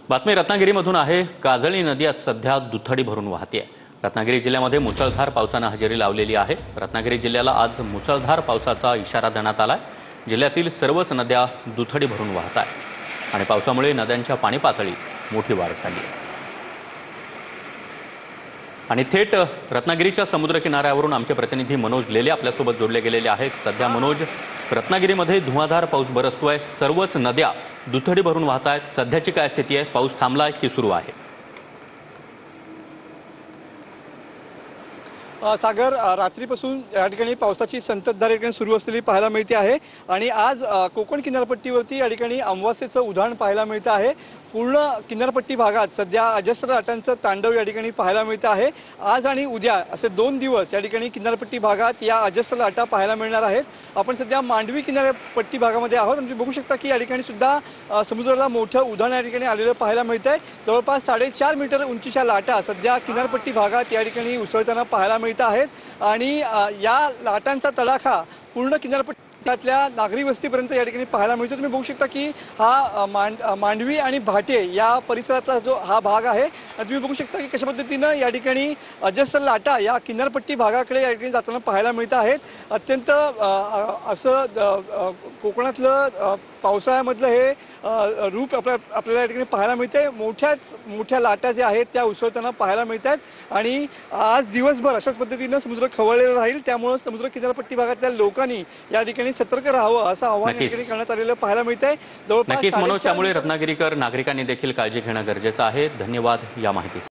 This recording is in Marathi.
बातमी रत्नागिरीमधून आहे। काजळी नदी आज सध्या दुथडी भरून वाहते। रत्नागिरी जिल्ह्यामध्ये मुसळधार पावसाने हजेरी लावलेली आहे। रत्नागिरी जिल्ह्याला आज मुसळधार पावसाचा इशारा देण्यात आलाय। जिल्ह्यातील सर्वच नद्या दुथडी भरून वाहत आहेत आणि पावसामुळे नद्यांच्या पाणी पातळीत मोठी वाढ झाली आहे। आणि थेट रत्नागिरीच्या समुद्र किनाऱ्यावरून आमचे प्रतिनिधी मनोज लेले आपल्यासोबत जोडले गेलेले आहेत। सध्या मनोज, रत्नागिरीमध्ये धुवाधार पाऊस बरसतोय, सर्वच नद्या दुथडी भरून वाहत आहेत। सध्याची काय स्थिती आहे? पाऊस थांबलाय की सुरू आहे? सागर, रात्रीपासून या ठिकाणी पावसाची संततधार या ठिकाणी सुरू असलेली पाहायला मिळते आहे आणि आज कोकण किनारपट्टीवरती या ठिकाणी अमावास्येचं उधाण पाहायला मिळतं आहे। पूर्ण किनारपट्टी भागात सध्या अजस्र लाटांचं तांडव या ठिकाणी पाहायला मिळतं आहे। आज आणि उद्या असे 2 दिवस या ठिकाणी किनारपट्टी भागात या अजस्र लाटा पाहायला मिळणार आहेत। आपण सध्या मांडवी किनारपट्टी भागामध्ये आहोत। तुम्ही बघू शकता की या ठिकाणी सुद्धा समुद्राला मोठं उधाण या ठिकाणी आलेलं पाहायला मिळतं आहे। जवळपास 4.5 मीटर उंचीच्या लाटा सध्या किनारपट्टी भागात या ठिकाणी उसळताना पाहायला मिळत आहेत आणि या लाटांचा तडाखा पूर्ण किनारपट्टीतल्या नागरी वस्तीपर्यंत या ठिकाणी पाहायला मिळतो। तुम्ही बघू शकता की हा मांडवी आणि भाटे या परिसरातला जो हा भाग आहे, तुम्ही बघू शकता की कशा पद्धतीनं या ठिकाणी अजस्र लाटा या किनारपट्टी भागाकडे या ठिकाणी जाताना पाहायला मिळत आहेत। अत्यंत असं कोकणातलं पावसाळ्यामधलं हे रूप आपल्याला या ठिकाणी पाहायला मिळते। मोठ्या लाटा ज्या आहेत त्या उसळताना पाहायला मिळत आहेत आणि आज दिवसभर अशाच पद्धतीनं समुद्र खवळलेला राहील। त्यामुळे समुद्र किनारपट्टी भागातल्या लोकांनी या ठिकाणी सतर्क राहावं असं आवाहन या ठिकाणी करण्यात आलेलं पाहायला मिळतंय। नक्कीच मनोज, त्यामुळे रत्नागिरीकर नागरिकांनी देखील काळजी घेणं गरजेचं आहे। धन्यवाद या माहितीसाठी।